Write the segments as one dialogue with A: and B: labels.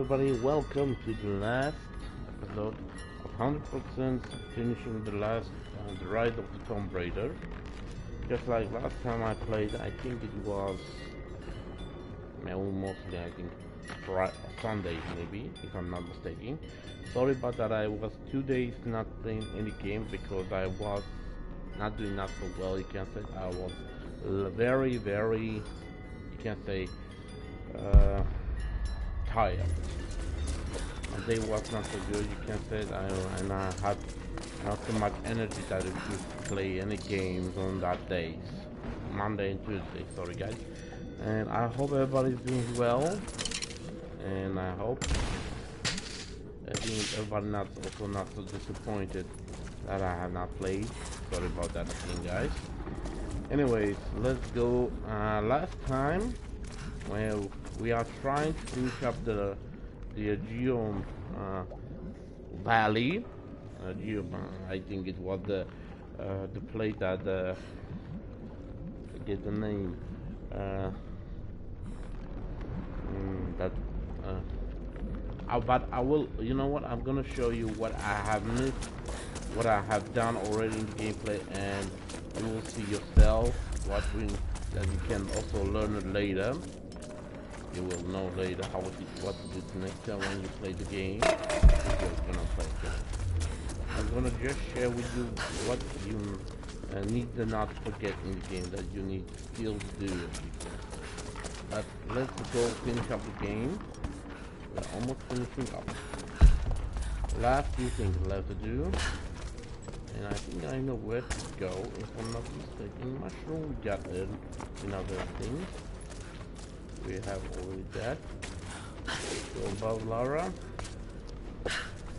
A: everybody, welcome to the last episode of 100% finishing the ride of the Tomb Raider. Just like last time I played, I think it was mostly Sunday maybe, if I'm not mistaken. Sorry about that, I was 2 days not playing any game because I was not doing so well, you can say. I was very, you can say, tired. My day was not so good, you can say, and I had not so much energy that I could play any games on that days, Monday and Tuesday. Sorry guys, and I hope everybody's doing well, and I think everybody not so disappointed that I have not played. Sorry about that again, guys. Anyways, let's go. Last time, well, we are trying to finish up the Geom Valley. I think it was the place that forget the name. But I will. You know what? I'm gonna show you what I have missed, what I have done already in the gameplay, and you will see yourself that you can also learn it later. You will know later what to do next time when you play the game. If you're gonna play it. I'm gonna just share with you what you need to not forget in the game that you need still to do. But let's go finish up the game. We're almost finishing up. Last few things left to do. And I think I know where to go, if I'm not mistaken. Mushroom gathered in other things. We have already that. Go above Lara.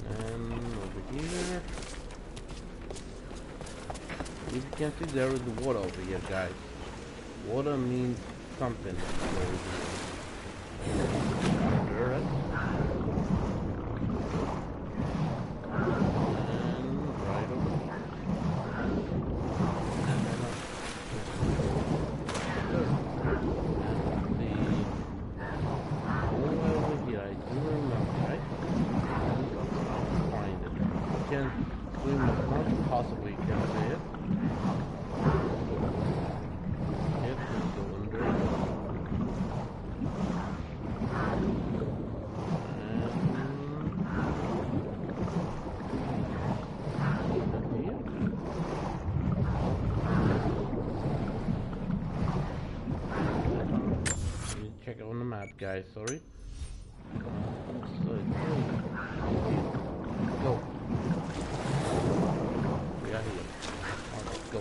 A: And over here. If you can see, there is the water over here, guys. Water means something. Check on the map, guys. Sorry. Go. We are here. Let's go.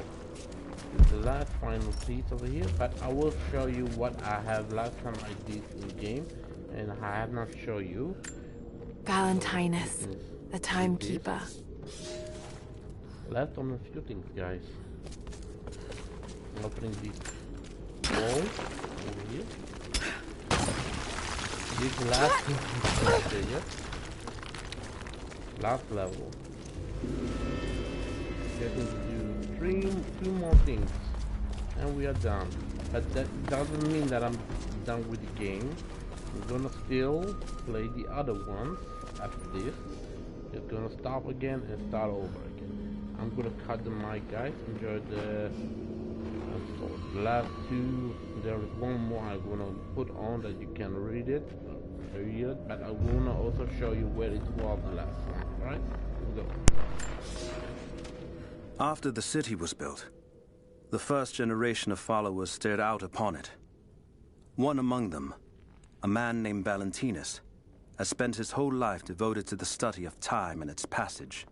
A: It's the last final piece over here, but I will show you what I have last time I did in the game, and I have not shown you.
B: Valentinus, the timekeeper.
A: Left on a few things, guys. Opening this wall over here. This last last level. Getting to do two more things, and we are done. But that doesn't mean that I'm done with the game. I'm gonna still play the other ones after this. Just gonna stop again and start over again. I'm gonna cut the mic, guys. Enjoy the last two. There is one more I'm gonna put on that you can read it, but I wanna also show you where it was the last time. Alright, let's go.
C: After the city was built, the first generation of followers stared out upon it. One among them, a man named Valentinus, has spent his whole life devoted to the study of time and its passage.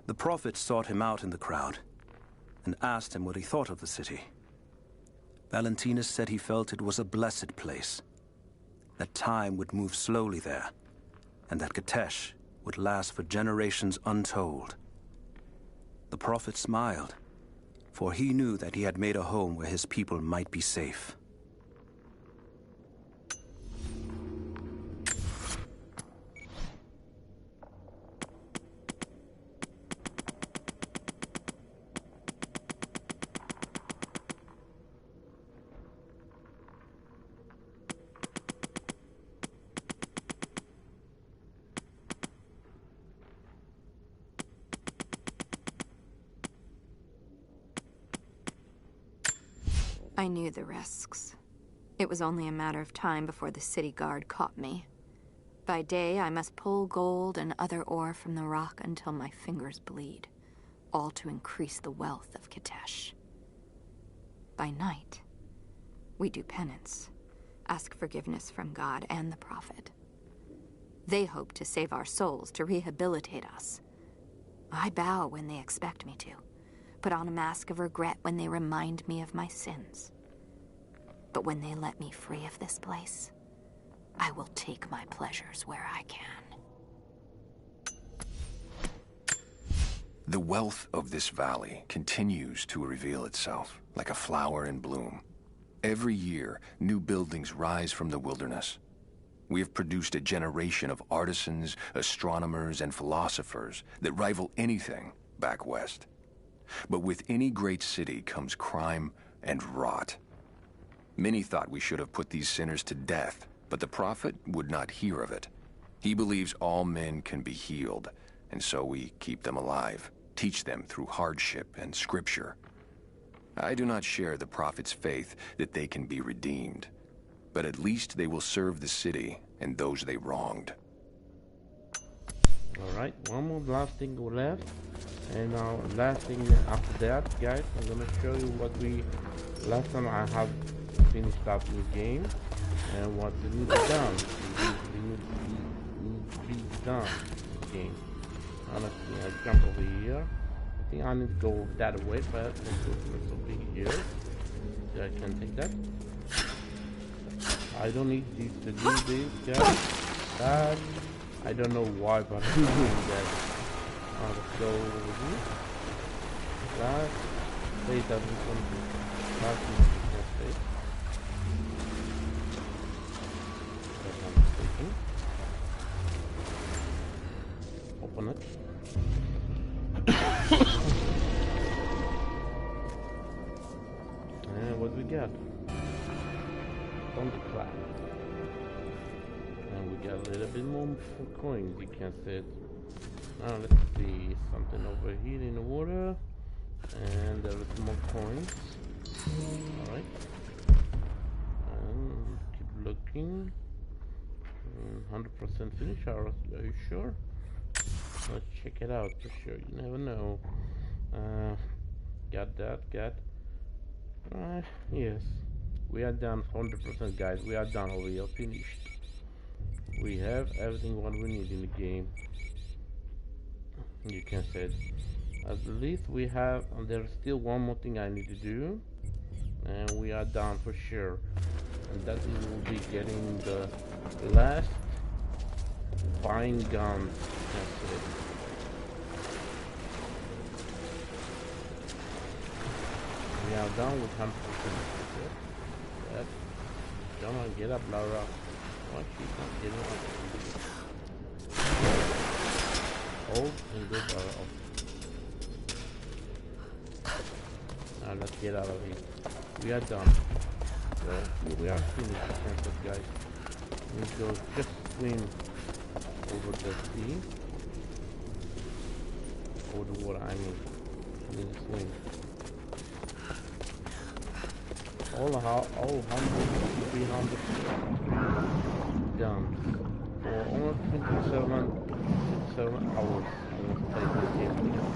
C: The prophet sought him out in the crowd and asked him what he thought of the city. Valentinus said he felt it was a blessed place, that time would move slowly there, and that Katesh would last for generations untold. The prophet smiled, for he knew that he had made a home where his people might be safe.
D: I knew the risks. It was only a matter of time before the city guard caught me. By day, I must pull gold and other ore from the rock until my fingers bleed, all to increase the wealth of Kitesh. By night, we do penance, ask forgiveness from God and the Prophet. They hope to save our souls, to rehabilitate us. I bow when they expect me to, put on a mask of regret when they remind me of my sins. But when they let me free of this place, I will take my pleasures where I can.
E: The wealth of this valley continues to reveal itself like a flower in bloom. Every year, new buildings rise from the wilderness. We have produced a generation of artisans, astronomers, and philosophers that rival anything back west. But with any great city comes crime and rot. Many thought we should have put these sinners to death, but the Prophet would not hear of it. He believes all men can be healed, and so we keep them alive, teach them through hardship and scripture. I do not share the Prophet's faith that they can be redeemed, but at least they will serve the city and those they wronged.
A: Alright, one more last thing left. And now last thing after that, guys, I'm gonna show you what we last time I have finished up the game and what needs to be done. Needs to be done in the game. Honestly, I jump over here. I think I need to go that way, but let's go over here. So I can take that. I don't need these to do this, guys. That I don't know why, but I'm doing that. Let's go over here. Last place that we can do. Last place. That's not mistaken. Open it. And what we got? Thunderclap. And we got a little bit more coins, you can see it. Now let's see something over here in the water. And there is more coins. Alright. And keep looking. 100% finish. Are you sure? Let's check it out for sure. You never know. Got that, got. Yes. We are done 100%, guys. We are done over here. Finished. We have everything what we need in the game. You can say it. At least we have, and there's still one more thing I need to do, and we are done for sure. And that is we'll be getting the last fine gun. That's it. We are done with 100%. That. Come on, get up, Laura. Why she's not getting up? Hold and go Laura. Now let's get out of here. We are done. So we are finished the census, guys. We go just swim over the sea. Over the water, I mean. We need to swim. All 100, 300 guns for almost 27 hours. I want to play this game again.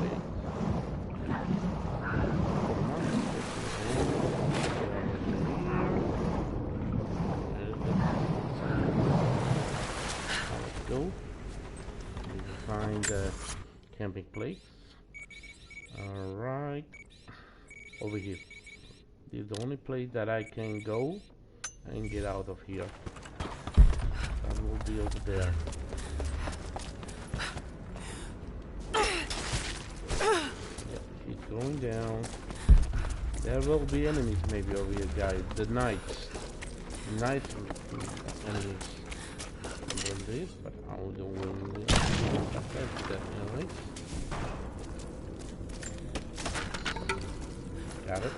A: Let's go. We can find the camping place. Alright. Over here. This is the only place that I can go and get out of here. That will be over there. Yep, she's going down. There will be enemies maybe over here, guys. The knights. Knights enemies. Than this, but I don't win this. That's definitely. Got it.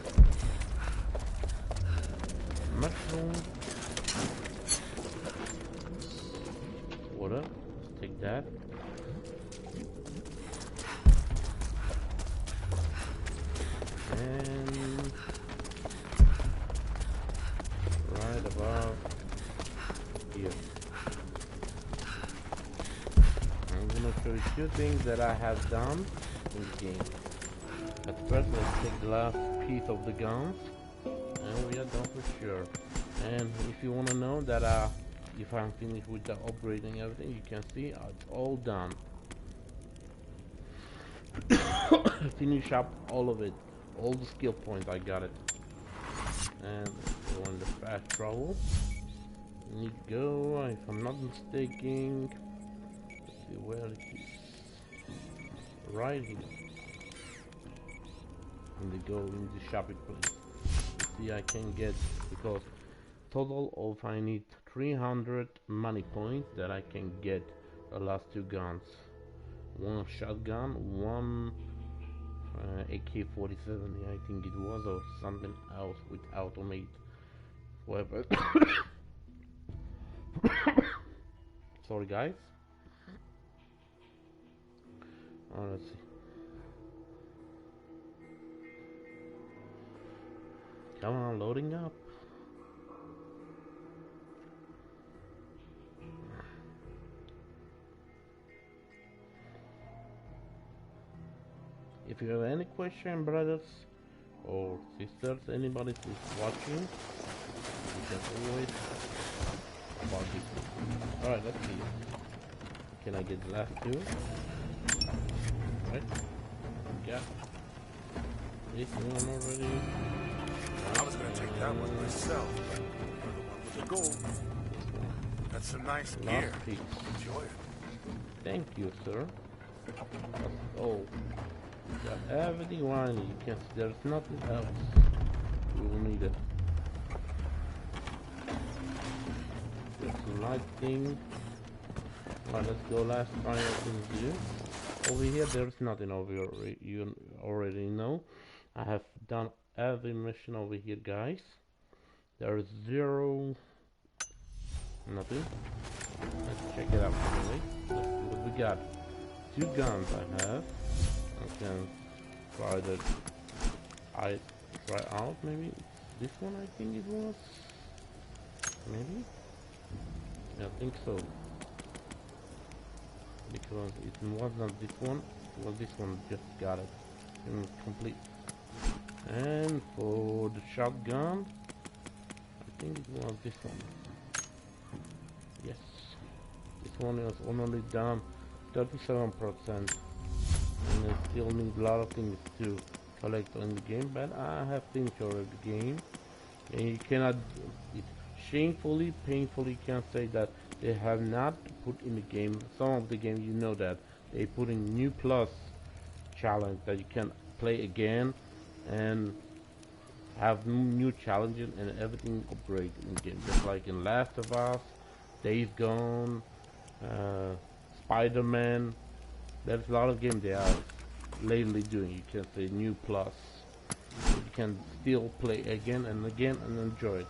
A: Mushroom. Water. Let's take that. And few things that I have done in the game. But first, let's take the last piece of the guns, and we are done for sure. And if you want to know that if I'm finished with the upgrading everything, you can see it's all done. Finish up all of it, all the skill points, I got it. And go on the fast travel. Need to go, if I'm not mistaken. Let's see where it is. Right here. And they go in the shopping place. See, I can get, because total of I need 300 money points that I can get the last two guns. One shotgun, one AK-47, I think it was, or something else with automate weapon. Sorry guys. Let's see. Come on, loading up. If you have any question, brothers or sisters, anybody who's watching, you can always about this. Alright, let's see. Can I get the last two? Right. Yeah. This one already.
F: I was gonna take that one myself, but with the gold. That's some nice gear.
A: Piece.
F: Enjoy it.
A: Thank you, sir. That's all. Got everything I need. You can see there's nothing else. We will need it. There's some light thing. Alright, let's go last final thing to do. Over here, there's nothing over here. You already know. I have done every mission over here, guys. There is zero. Nothing. Let's check it out anyway. Let's see what we got. Two guns I have. I can try that. I try out maybe this one. I think it was. Maybe. Yeah, I think so. Because it was not this one. It was this one. Just got it. Complete. And for the shotgun, I think it was this one. Yes. This one is only done 37%. And I still need a lot of things to collect on the game, but I have finished already the game. And you cannot, shamefully, painfully can say that they have not put in the game, some of the games you know that, they put in new plus challenge that you can play again and have new challenges and everything upgrade in the game. Just like in Last of Us, Days Gone, Spider-Man. There's a lot of games they are lately doing. You can say new plus. So you can still play again and again and enjoy it.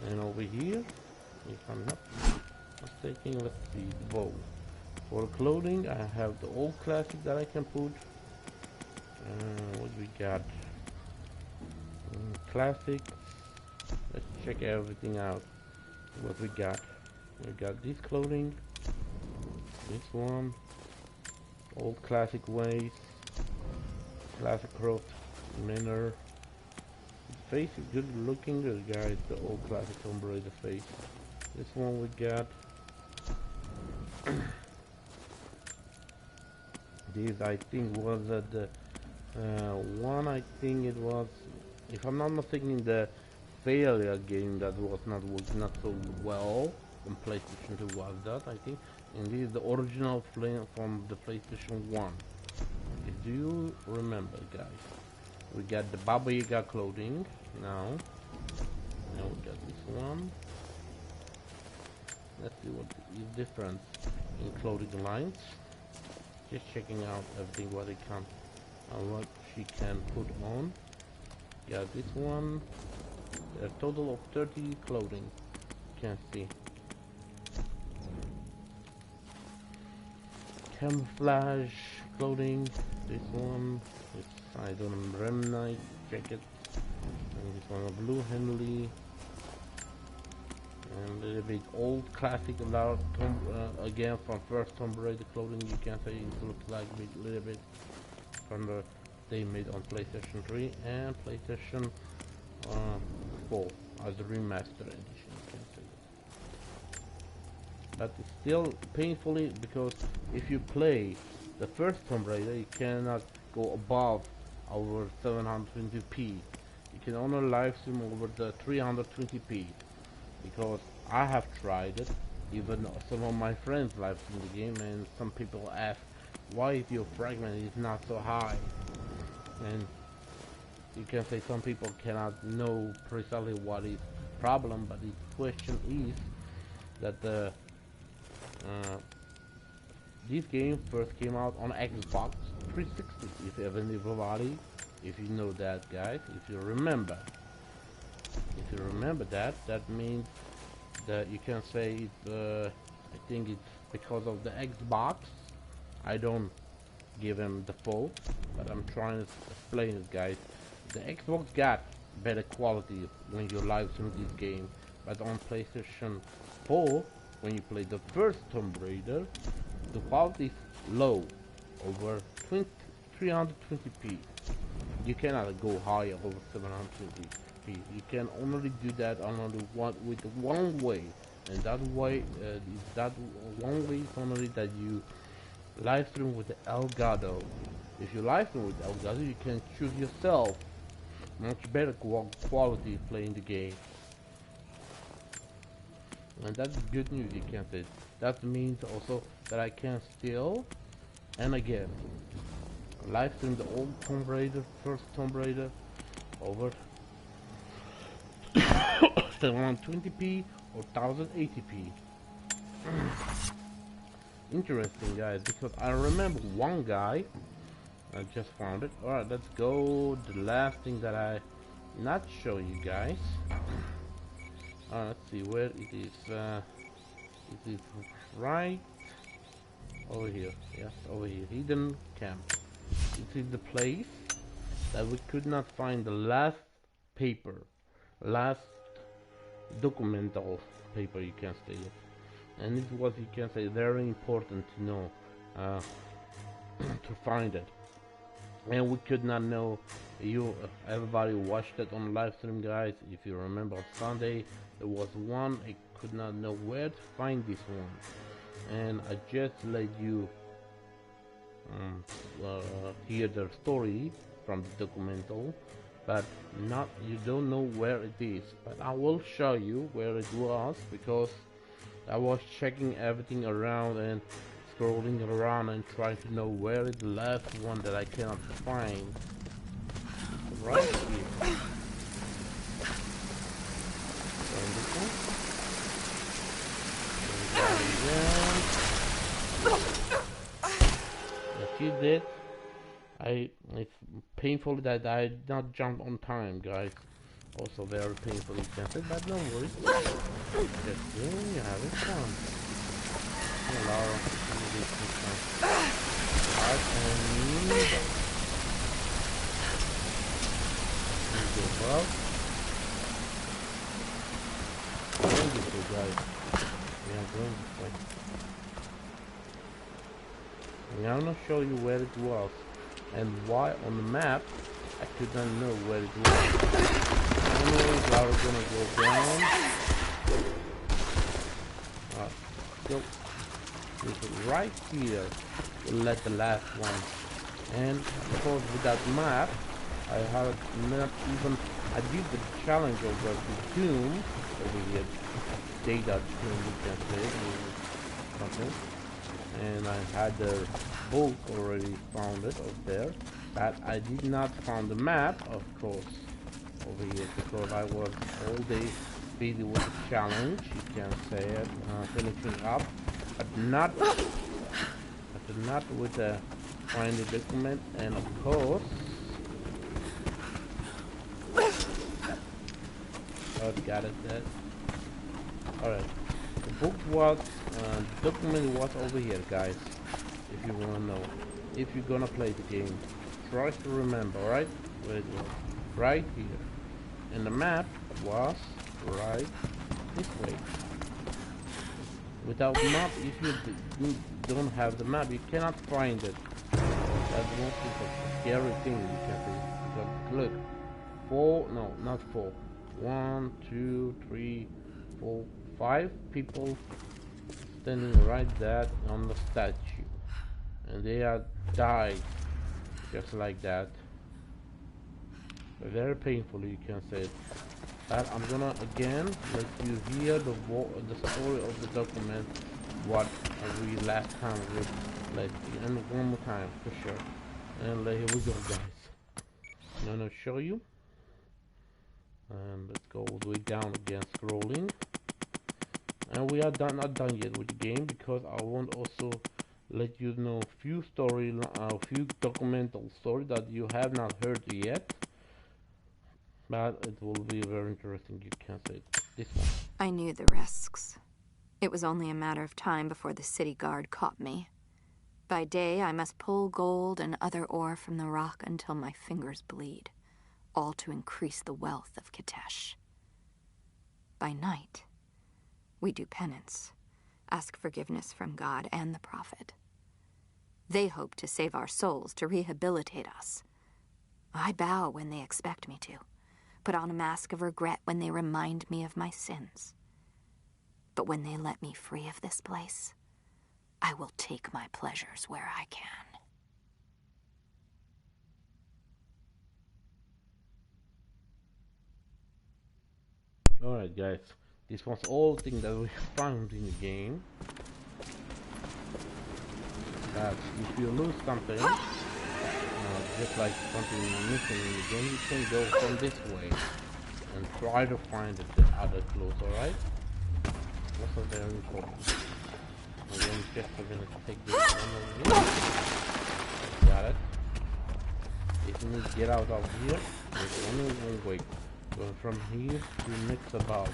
A: And over here, if I'm not mistaken, let's see, the bow. For clothing, I have the old classic that I can put. What we got? Classic. Let's check everything out. What we got? We got this clothing. This one. Old classic ways. Classic cropped manner. The face is good looking, guys. The old classic Tomb Raider face. This one we got. This I think was the one. I think it was, if I'm not mistaken, the failure game that was not working not so well on PlayStation 2 was that, I think. And this is the original flame from the PlayStation 1. Do you remember, guys? We got the Baba Yaga clothing now. Now we got this one. Let's see what is different in clothing lines. Just checking out everything what it can and what she can put on. Got this one. A total of 30 clothing. You can see. Camouflage clothing. This one. I don't know, Remnite jacket. And this one a blue Henley. And a little bit old classic again from first Tomb Raider clothing. You can say it looks like a little bit from the they made on PlayStation 3 and PlayStation 4 as a remastered edition. You can say that. But it's still painfully, because if you play the first Tomb Raider, you cannot go above over 720p. You can only live stream over the 320p, because I have tried it. Even some of my friends live stream the game, and some people ask why is your fragment is not so high. And you can say some people cannot know precisely what is problem, but the question is that the this game first came out on Xbox 360. If you know that, guys, if you remember that, that means that you can say it, I think it's because of the Xbox. I don't give him the fault, but I'm trying to explain it, guys. The Xbox got better quality when you live stream this game, but on PlayStation 4, when you play the first Tomb Raider, the quality is low, over 320p. You cannot go higher over 720p. You can only do that on only one way, and that way, that one way is only that you live stream with the Elgato. If you live stream with Elgato, you can choose yourself much better quality playing the game, and that's good news. You can say that means also that I can still and again live stream the old Tomb Raider, first Tomb Raider, over 720p or 1080p. Interesting, guys, because I remember one guy, I just found it. Alright, let's go. The last thing that I not show you guys. Let's see where it is. It is right over here. Yes, over here. Hidden camp. It is the place that we could not find the last paper, last documental paper, you can say it. And it was, you can say, very important to know, to find it. And we could not know. Everybody watched it on live stream, guys. If you remember, on Sunday there was one. I could not know where to find this one, and I just let you hear the story from the documental, but you don't know where it is. But I will show you where it was, because I was checking everything around and scrolling around and trying to know where is the last one that I cannot find. Right here. And this one. If you did, it's painful that I did not jump on time, guys. Also very painful, you can say, but don't worry. Just doing, you having fun. Hello. Well, going this way, guys. We are going this way. And I'm gonna show you where it was and why on the map I could not know where it was. I know if I was gonna go down. Go. Right here, we'll let the last one. And because with that map, I had not even. I did the challenge over the tomb over here. Data tomb, you can say, something. And I had the book already found it up there, but I did not find the map, of course, over here, because I was all day busy with the challenge, you can say it, finishing up, but not with the find the document. And of course, oh, got it there. Alright, the book was, the document was over here, guys, if you wanna know. If you're gonna play the game, try to remember, right, where it was. Right here. And the map was right this way. Without map, if you don't have the map, you cannot find it. That's the most scary thing you can see. Because look, 4, no, not 4. 1, 2, 3, 4, 5 people standing right there on the statue, and they are died just like that. Very painfully, you can say it. But I'm gonna again let you hear the story of the document, what we last time we played, and one more time for sure. And here we go, guys. I'm gonna show you, and let's go all the way down again, scrolling. And we are not done yet with the game, because I want also let you know a few documental story that you have not heard yet. But it will be very interesting, you can say it. This one.
D: I knew the risks. It was only a matter of time before the city guard caught me. By day, I must pull gold and other ore from the rock until my fingers bleed, all to increase the wealth of Kitesh. By night, we do penance, ask forgiveness from God and the Prophet. They hope to save our souls, to rehabilitate us. I bow when they expect me to, put on a mask of regret when they remind me of my sins. But when they let me free of this place, I will take my pleasures where I can.
A: Alright guys, this was all things that we found in the game. But if you lose something, just like something missing in the game, you can go from this way and try to find the other clues, alright? Also very important. And then just we're gonna take this one over here. Got it. If you need to get out of here, there's only one way. Going from here to next above.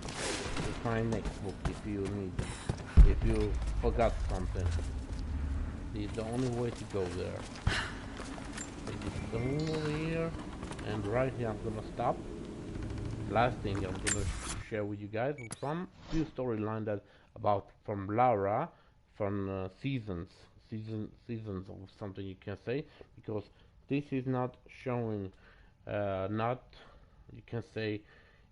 A: To find next book if you need it. If you forgot something. It's the only way to go there. Take this stone over here, and right here I'm gonna stop. Last thing I'm gonna share with you guys some few storyline that about from Lara, from seasons of something you can say, because this is not showing, not you can say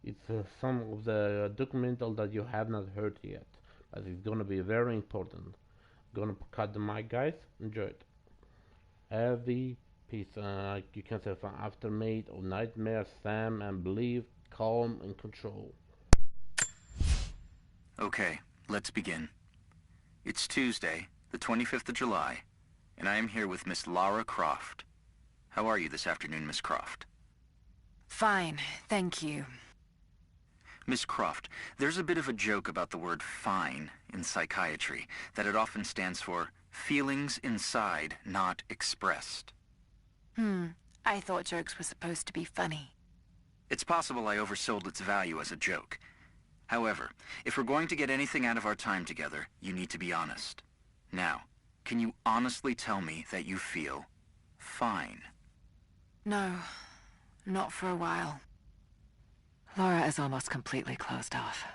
A: it's some of the documental that you have not heard yet, but it's gonna be very important. Gonna cut the mic, guys. Enjoy it. Heavy piece, you can say from aftermath of nightmare, Sam and believe, calm and control.
G: Okay, let's begin. It's Tuesday, the 25th of July, and I am here with Miss Lara Croft. How are you this afternoon, Miss Croft?
B: Fine, thank you.
G: Miss Croft, there's a bit of a joke about the word fine in psychiatry, that it often stands for feelings inside not expressed.
B: I thought jokes were supposed to be funny.
G: It's possible I oversold its value as a joke. However, if we're going to get anything out of our time together, you need to be honest. Now, can you honestly tell me that you feel fine?
B: No, not for a while. Laura is almost completely closed off,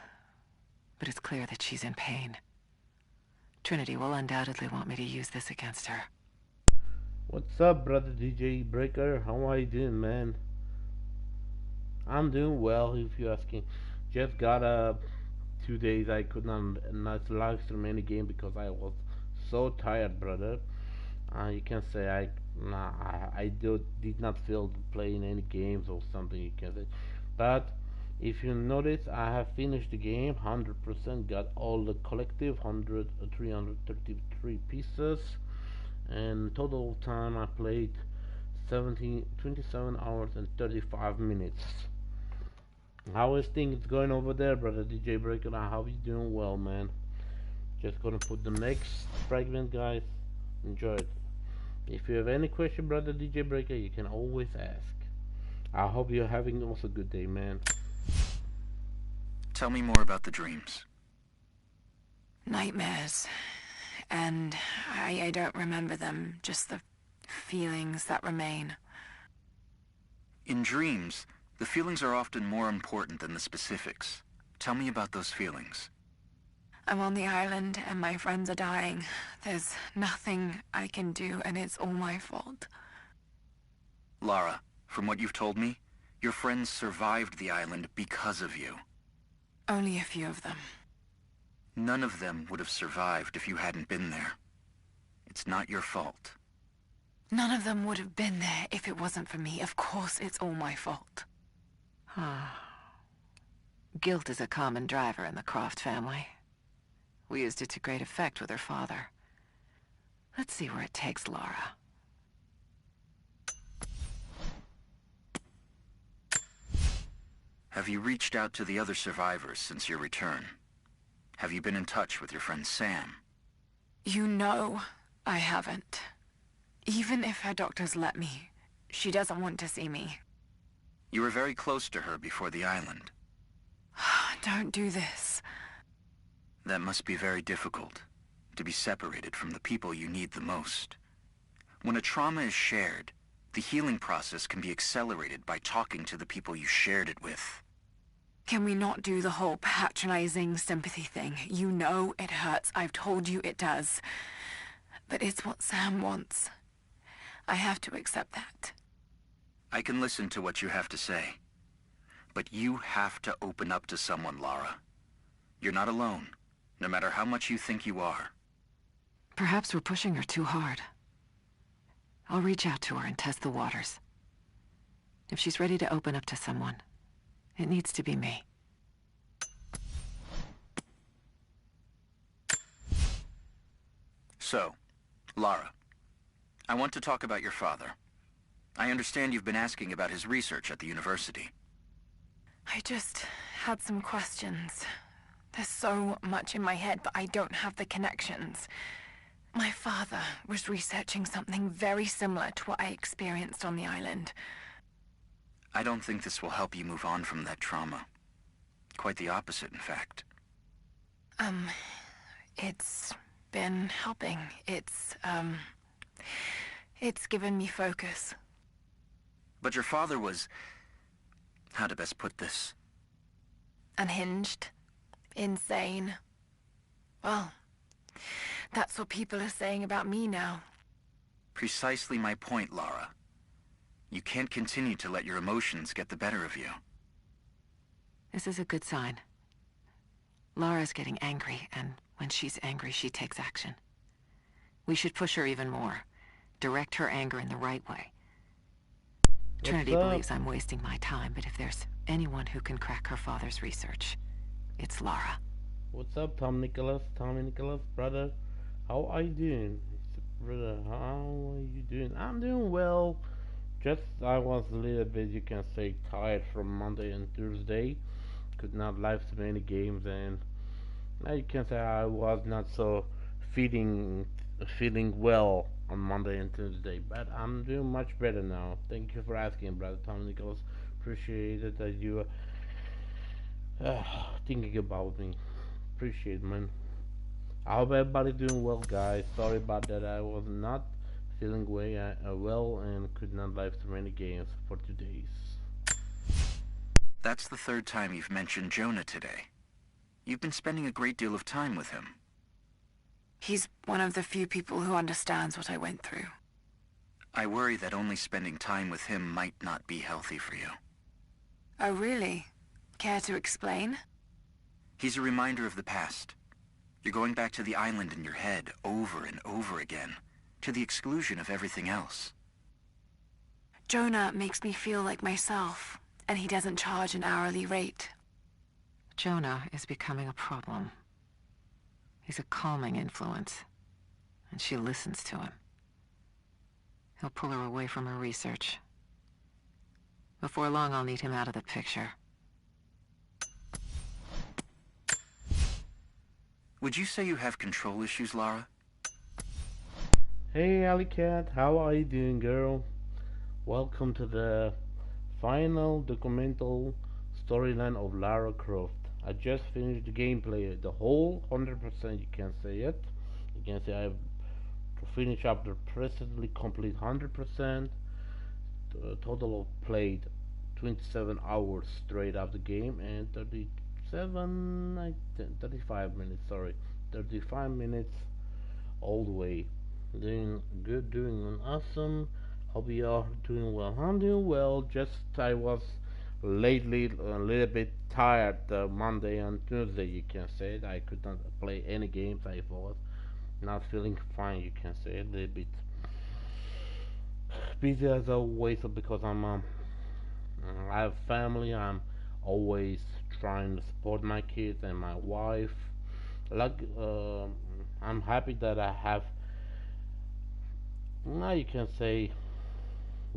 B: but it's clear that she's in pain. Trinity will undoubtedly want me to use this against her.
A: What's up, brother DJ Breaker? How are you doing, man? I'm doing well, if you're asking. Just got 2 days I could not live stream any game because I was so tired, brother. You can say I did not feel playing any games or something, you can say. But if you notice, I have finished the game 100%, got all the collective 333 pieces, and total time I played 27 hours and 35 minutes. How is things going over there, brother DJ Breaker? I hope you're doing well, man. Just gonna put the next fragment, guys. Enjoy it. If you have any question, brother DJ Breaker, you can always ask. I hope you're having also a good day, man.
G: Tell me more about the dreams.
B: Nightmares. And I don't remember them, just the feelings that remain.
G: In dreams, the feelings are often more important than the specifics. Tell me about those feelings.
B: I'm on the island and my friends are dying. There's nothing I can do and it's all my fault.
G: Lara, from what you've told me, your friends survived the island because of you.
B: Only a few of them.
G: None of them would have survived if you hadn't been there. It's not your fault.
B: None of them would have been there if it wasn't for me. Of course it's all my fault. Guilt is a common driver in the Croft family. We used it to great effect with her father. Let's see where it takes Lara.
G: Have you reached out to the other survivors since your return? Have you been in touch with your friend Sam?
B: You know I haven't. Even if her doctors let me, she doesn't want to see me.
G: You were very close to her before the island.
B: Don't do this.
G: That must be very difficult, to be separated from the people you need the most. When a trauma is shared, the healing process can be accelerated by talking to the people you shared it with.
B: Can we not do the whole patronizing sympathy thing? You know it hurts. I've told you it does. But it's what Sam wants. I have to accept that.
G: I can listen to what you have to say. But you have to open up to someone, Lara. You're not alone, no matter how much you think you are.
B: Perhaps we're pushing her too hard. I'll reach out to her and test the waters. If she's ready to open up to someone, it needs to be me.
G: So, Lara, I want to talk about your father. I understand you've been asking about his research at the university.
B: I just had some questions. There's so much in my head, but I don't have the connections. My father was researching something very similar to what I experienced on the island.
G: I don't think this will help you move on from that trauma. Quite the opposite, in fact.
B: It's been helping. It's given me focus.
G: But your father was... how to best put this?
B: Unhinged. Insane. Well, that's what people are saying about me now.
G: Precisely my point, Lara. You can't continue to let your emotions get the better of you.
B: This is a good sign. Lara's getting angry, and when she's angry, she takes action. We should push her even more. Direct her anger in the right way. Trinity believes I'm wasting my time, but if there's anyone who can crack her father's research, it's Lara.
A: What's up, Tommy Nicholas, brother? How are you doing? Brother, how are you doing? I'm doing well. Just I was a little bit, you can say, tired from Monday and Thursday. Could not live so many games, and you can say I was not so feeling well on Monday and Tuesday, but I'm doing much better now. Thank you for asking, brother Tom Nicholas. Appreciate it that you thinking about me. Appreciate it, man. I hope everybody doing well, guys. Sorry about that. I was not feeling well and could not live so many games for 2 days.
G: That's the third time you've mentioned Jonah today. You've been spending a great deal of time with him.
B: He's one of the few people who understands what I went through.
G: I worry that only spending time with him might not be healthy for you.
B: Oh, really? Care to explain?
G: He's a reminder of the past. You're going back to the island in your head over and over again, to the exclusion of everything else.
B: Jonah makes me feel like myself, and he doesn't charge an hourly rate. Jonah is becoming a problem. He's a calming influence, and she listens to him. He'll pull her away from her research. Before long, I'll need him out of the picture.
G: Would you say you have control issues, Lara?
A: Hey, Alley Cat, how are you doing, girl? Welcome to the final documental storyline of Lara Croft. I just finished the gameplay, the whole 100%, you can say it. You can say I've finished up the presently complete 100%. Total of played 27 hours straight of the game and 30 35 minutes, sorry. 35 minutes all the way. Doing good, doing awesome. Hope you are doing well. I'm doing well. Just I was lately a little bit tired Monday and Tuesday, you can say. I could not play any games. I was not feeling fine, you can say. A little bit busy as always because I have family. I'm always trying to support my kids and my wife. Like I'm happy that I have, now you can say,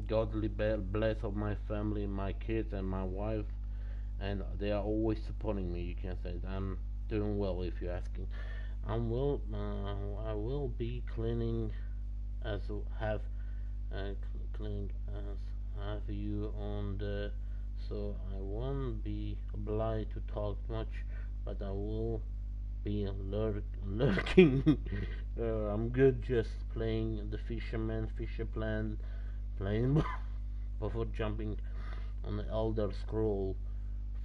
A: godly bless of my family, my kids and my wife, and they are always supporting me. You can say I'm doing well. If you're asking, I will be cleaning as have cleaning as have you on the, so I won't be obliged to talk much, but I will be lurking. I'm good, just playing the fisherman, fisher plan, playing before jumping on the Elder Scroll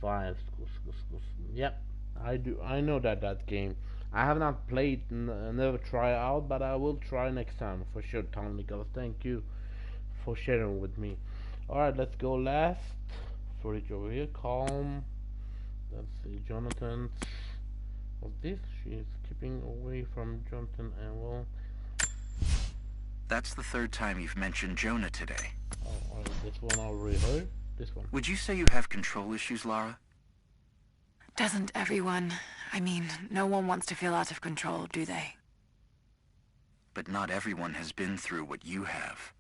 A: 5. Yep, I do. I know that game. I have not played, never try out, but I will try next time for sure. Tom Nicholas, thank you for sharing with me. All right, let's go last. Footage over here. Calm. Let's see, Jonathan. What's this? She's keeping away from Jonathan and well.
G: That's the third time you've mentioned Jonah today.
A: Oh, this one I already heard. This one.
G: Would you say you have control issues, Lara?
B: Doesn't everyone? I mean, no one wants to feel out of control, do they?
G: But not everyone has been through what you have.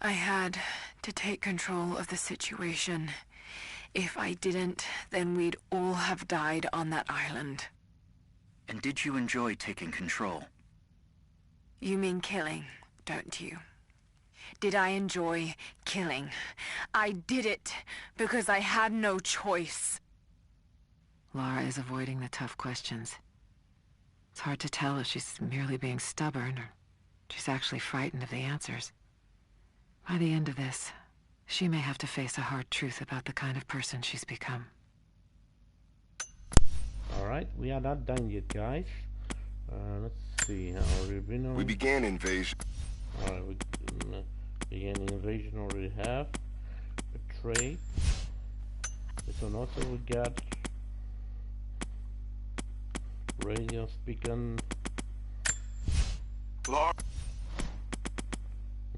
B: I had to take control of the situation. If I didn't, then we'd all have died on that island.
G: And did you enjoy taking control?
B: You mean killing, don't you? Did I enjoy killing? I did it because I had no choice. Lara is avoiding the tough questions. It's hard to tell if she's merely being stubborn or she's actually frightened of the answers. By the end of this, she may have to face a hard truth about the kind of person she's become.
A: Alright, we are not done yet, guys. Let's see.
F: We began invasion.
A: Alright, we began invasion already have. Betrayed. This one also we got. Radio speaking.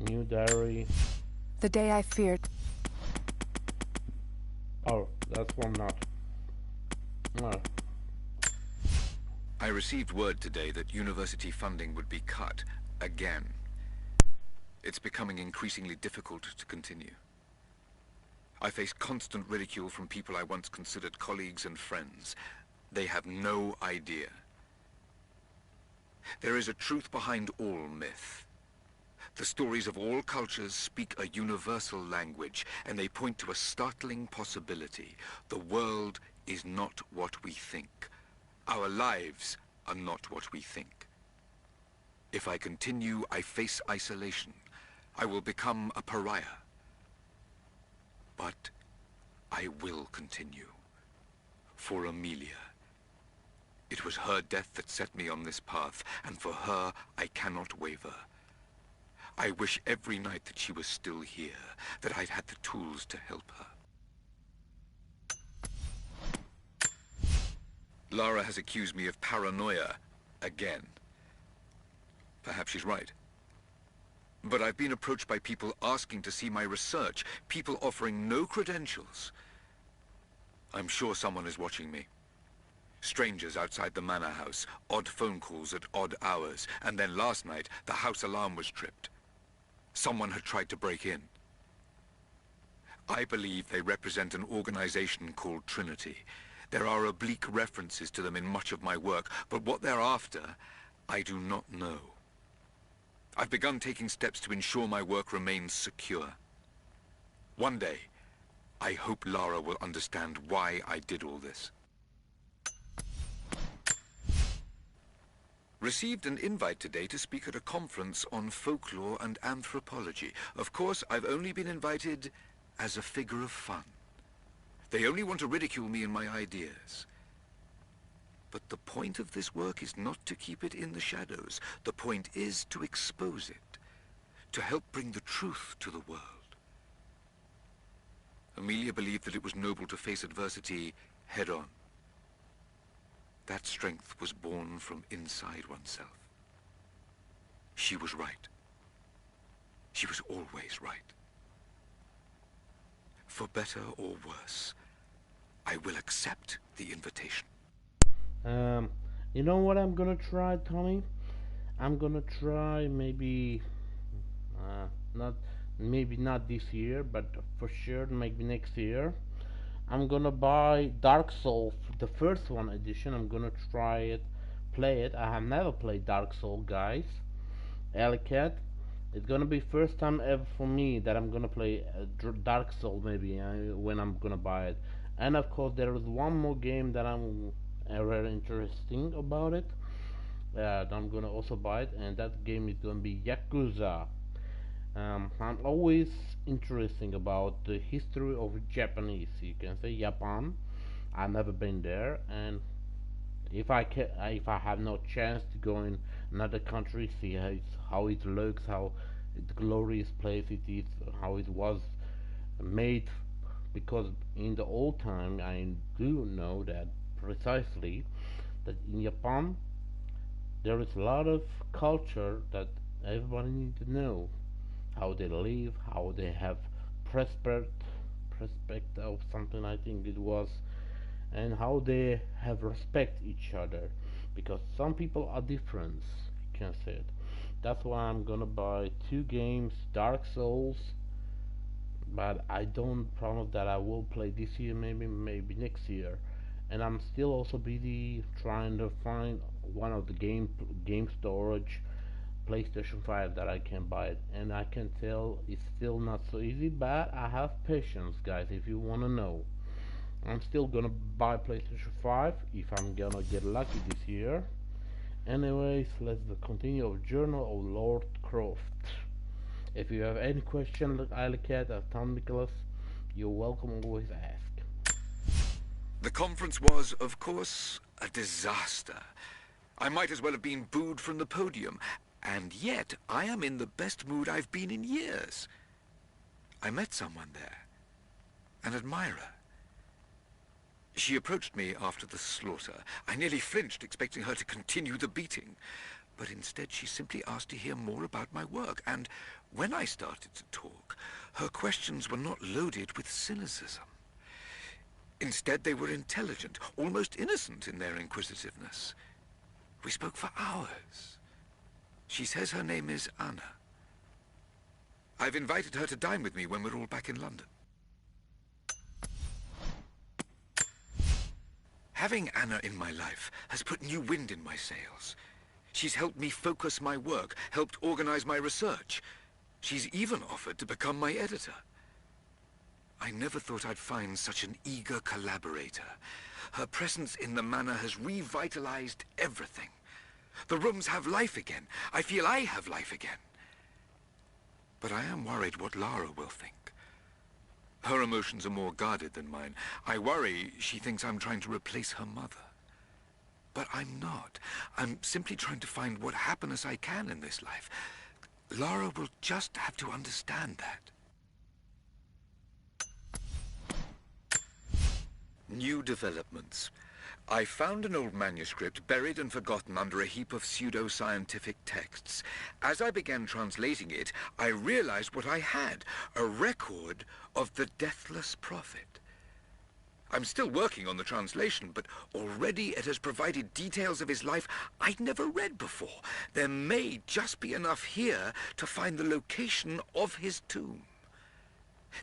A: New diary.
H: The day I feared.
A: Oh, that's one not. No.
E: I received word today that university funding would be cut again. It's becoming increasingly difficult to continue. I face constant ridicule from people I once considered colleagues and friends. They have no idea. There is a truth behind all myth. The stories of all cultures speak a universal language, and they point to a startling possibility. The world is not what we think. Our lives are not what we think. If I continue, I face isolation. I will become a pariah. But I will continue. For Amelia. It was her death that set me on this path, and for her, I cannot waver. I wish every night that she was still here, that I'd had the tools to help her. Lara has accused me of paranoia again. Perhaps she's right. But I've been approached by people asking to see my research, people offering no credentials. I'm sure someone is watching me. Strangers outside the manor house, odd phone calls at odd hours, and then last night, the house alarm was tripped. Someone had tried to break in. I believe they represent an organization called Trinity. There are oblique references to them in much of my work, but what they're after, I do not know. I've begun taking steps to ensure my work remains secure. One day, I hope Lara will understand why I did all this. Received an invite today to speak at a conference on folklore and anthropology. Of course, I've only been invited as a figure of fun.
I: They only want to ridicule me and my ideas. But the point of this work is not to keep it in the shadows. The point is to expose it, to help bring the truth to the world. Amelia believed that it was noble to face adversity head-on. That strength was born from inside oneself. She was right. She was always right. For better or worse, I will accept the invitation.
A: You know what I'm gonna try, Tommy? I'm gonna try maybe not this year, but for sure maybe next year. I'm gonna buy Dark Souls, the first one edition. I'm gonna try it, play it. I have never played Dark Souls, guys. Alicat. It's gonna be first time ever for me that I'm gonna play Dark Souls maybe when I'm gonna buy it. And of course there is one more game that I'm very interesting about it. I'm gonna also buy it, and that game is gonna be Yakuza. I'm always interesting about the history of Japanese. You can say Japan. I've never been there, and if I have no chance to go in another country, see how it looks, how the glorious place it is, how it was made, because in the old time I do know that precisely that in Japan there is a lot of culture that everybody needs to know, how they live, how they have prospect of something I think it was, and how they have respect each other, because some people are different, you can say it. That's why I'm gonna buy two games, Dark Souls, but I don't promise that I will play this year, maybe next year. And I'm still also busy trying to find one of the game storage PlayStation 5 that I can buy it, and I can tell it's still not so easy, but I have patience, guys. If you want to know, I'm still gonna buy PlayStation 5 if I'm gonna get lucky this year. Anyways, let's continue our journal of Lord Croft. If you have any question, look Alicat or Tom Nicholas, you're welcome, always ask.
I: The conference was, of course, a disaster. I might as well have been booed from the podium, and yet I am in the best mood I've been in years. I met someone there, an admirer. She approached me after the slaughter. I nearly flinched, expecting her to continue the beating. But instead she simply asked to hear more about my work, and when I started to talk, her questions were not loaded with cynicism. Instead, they were intelligent, almost innocent in their inquisitiveness. We spoke for hours. She says her name is Anna. I've invited her to dine with me when we're all back in London. Having Anna in my life has put new wind in my sails. She's helped me focus my work, helped organize my research. She's even offered to become my editor. I never thought I'd find such an eager collaborator. Her presence in the manor has revitalized everything. The rooms have life again. I feel I have life again. But I am worried what Lara will think. Her emotions are more guarded than mine. I worry she thinks I'm trying to replace her mother. But I'm not. I'm simply trying to find what happiness I can in this life. Lara will just have to understand that. New developments. I found an old manuscript buried and forgotten under a heap of pseudo-scientific texts. As I began translating it, I realized what I had, a record of the Deathless Prophet. I'm still working on the translation, but already it has provided details of his life I'd never read before. There may just be enough here to find the location of his tomb.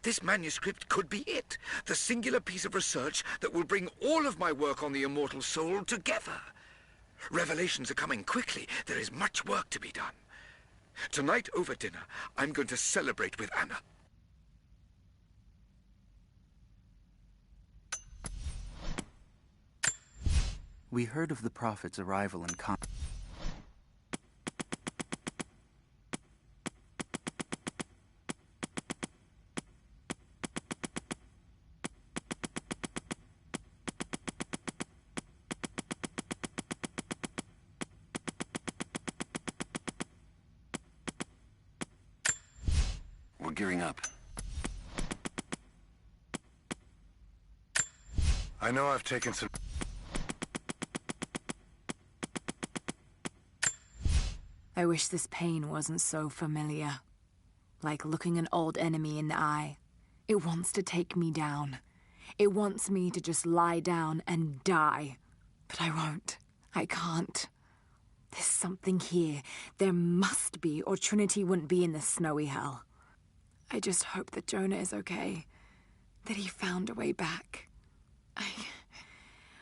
I: This manuscript could be it, the singular piece of research that will bring all of my work on the immortal soul together. Revelations are coming quickly. There is much work to be done. Tonight over dinner, I'm going to celebrate with Anna.
J: We heard of the Prophet's arrival in
E: gearing up.
F: I know I've taken some...
H: I wish this pain wasn't so familiar. Like looking an old enemy in the eye. It wants to take me down. It wants me to just lie down and die. But I won't. I can't. There's something here. There must be, or Trinity wouldn't be in this snowy hell. I just hope that Jonah is okay. That he found a way back.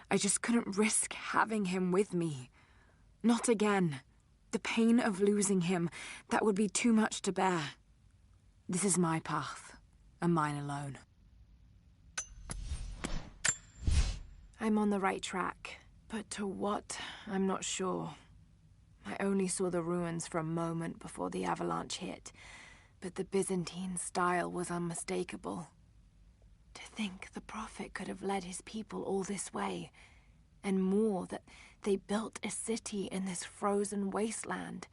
H: I just couldn't risk having him with me. Not again. The pain of losing him, that would be too much to bear. This is my path, and mine alone. I'm on the right track, but to what, I'm not sure. I only saw the ruins for a moment before the avalanche hit, but the Byzantine style was unmistakable. To think the Prophet could have led his people all this way, and more, that they built a city in this frozen wasteland.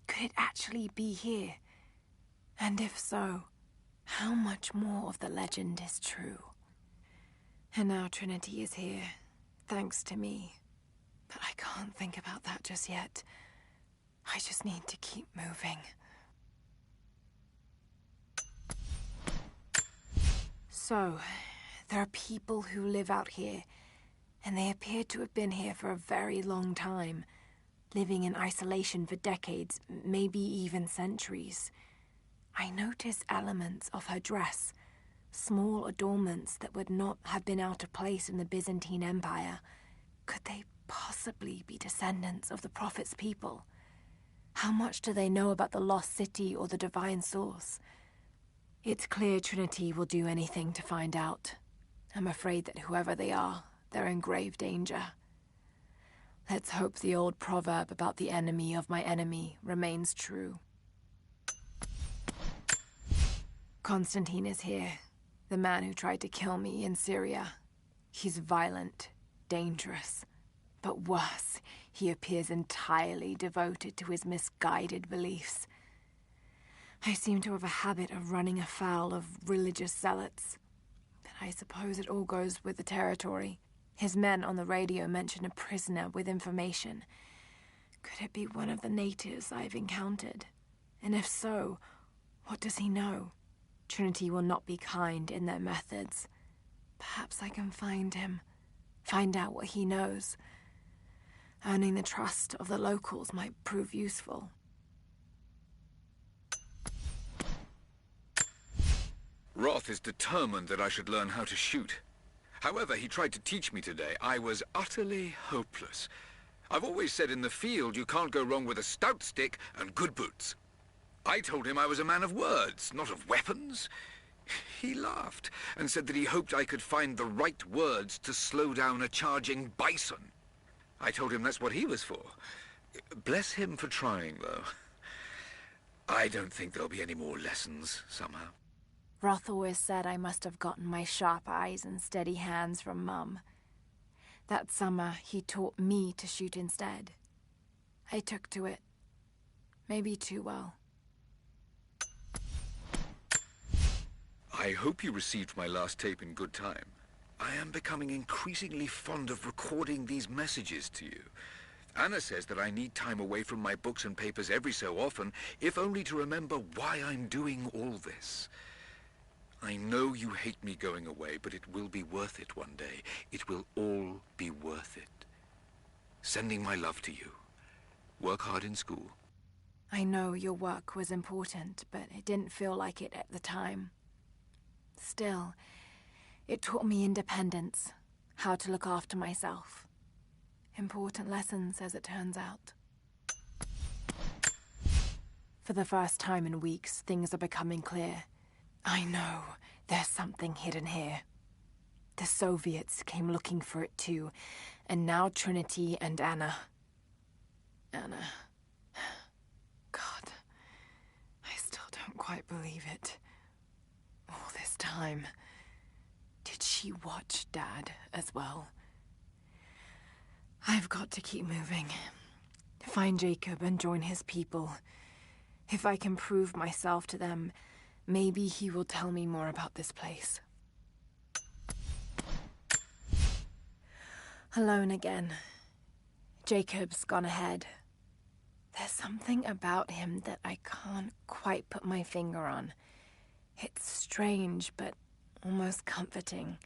H: Could it actually be here? And if so, how much more of the legend is true? And now Trinity is here, thanks to me. But I can't think about that just yet. I just need to keep moving. So, there are people who live out here, and they appear to have been here for a very long time, living in isolation for decades, maybe even centuries. I notice elements of her dress, small adornments that would not have been out of place in the Byzantine Empire. Could they possibly be descendants of the Prophet's people? How much do they know about the lost city or the divine source? It's clear Trinity will do anything to find out. I'm afraid that whoever they are, they're in grave danger. Let's hope the old proverb about the enemy of my enemy remains true. Constantine is here, the man who tried to kill me in Syria. He's violent, dangerous, but worse, he appears entirely devoted to his misguided beliefs. I seem to have a habit of running afoul of religious zealots, but I suppose it all goes with the territory. His men on the radio mention a prisoner with information. Could it be one of the natives I've encountered? And if so, what does he know? Trinity will not be kind in their methods. Perhaps I can find him, find out what he knows. Earning the trust of the locals might prove useful.
I: Roth is determined that I should learn how to shoot. However, he tried to teach me today. I was utterly hopeless. I've always said in the field you can't go wrong with a stout stick and good boots. I told him I was a man of words, not of weapons. He laughed and said that he hoped I could find the right words to slow down a charging bison. I told him that's what he was for. Bless him for trying, though. I don't think there'll be any more lessons, somehow.
H: Roth always said I must have gotten my sharp eyes and steady hands from Mum. That summer, he taught me to shoot instead. I took to it. Maybe too well.
I: I hope you received my last tape in good time. I am becoming increasingly fond of recording these messages to you. Anna says that I need time away from my books and papers every so often, if only to remember why I'm doing all this. I know you hate me going away, but it will be worth it one day. It will all be worth it. Sending my love to you. Work hard in school.
H: I know your work was important, but it didn't feel like it at the time. Still, it taught me independence, how to look after myself. Important lessons, as it turns out. For the first time in weeks, things are becoming clear. I know there's something hidden here. The Soviets came looking for it too, and now Trinity and Anna. Anna. God, I still don't quite believe it. All this time. Did she watch Dad as well? I've got to keep moving. Find Jacob and join his people. If I can prove myself to them, Maybe he will tell me more about this place. Alone again. Jacob's gone ahead. There's something about him that I can't quite put my finger on. It's strange, but almost comforting.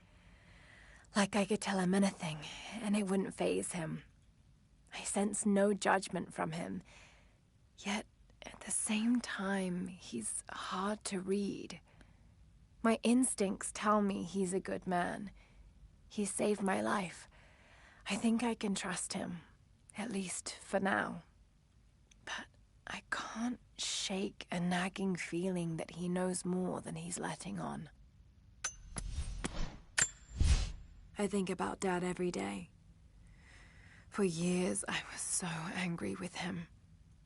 H: Like I could tell him anything, and it wouldn't faze him. I sense no judgment from him. Yet, at the same time, he's hard to read. My instincts tell me he's a good man. He saved my life. I think I can trust him, at least for now. But I can't shake a nagging feeling that he knows more than he's letting on. I think about Dad every day. For years, I was so angry with him.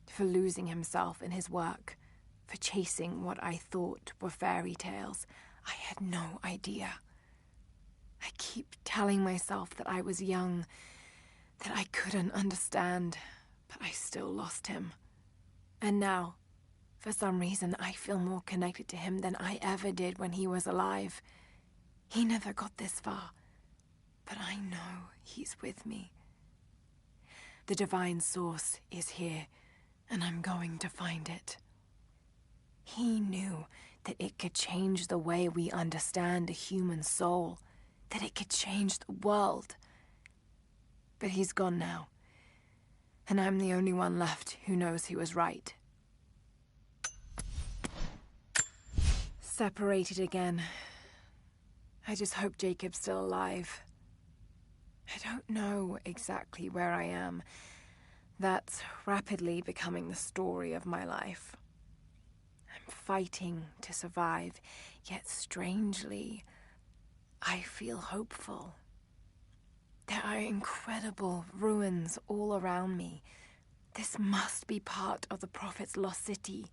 H: For losing himself in his work. For chasing what I thought were fairy tales. I had no idea. I keep telling myself that I was young, that I couldn't understand, but I still lost him. And now, for some reason, I feel more connected to him than I ever did when he was alive. He never got this far. But I know he's with me. The divine source is here, and I'm going to find it. He knew that it could change the way we understand a human soul, that it could change the world. But he's gone now, and I'm the only one left who knows he was right. Separated again. I just hope Jacob's still alive. I don't know exactly where I am. That's rapidly becoming the story of my life. I'm fighting to survive, yet strangely, I feel hopeful. There are incredible ruins all around me. This must be part of the Prophet's lost city.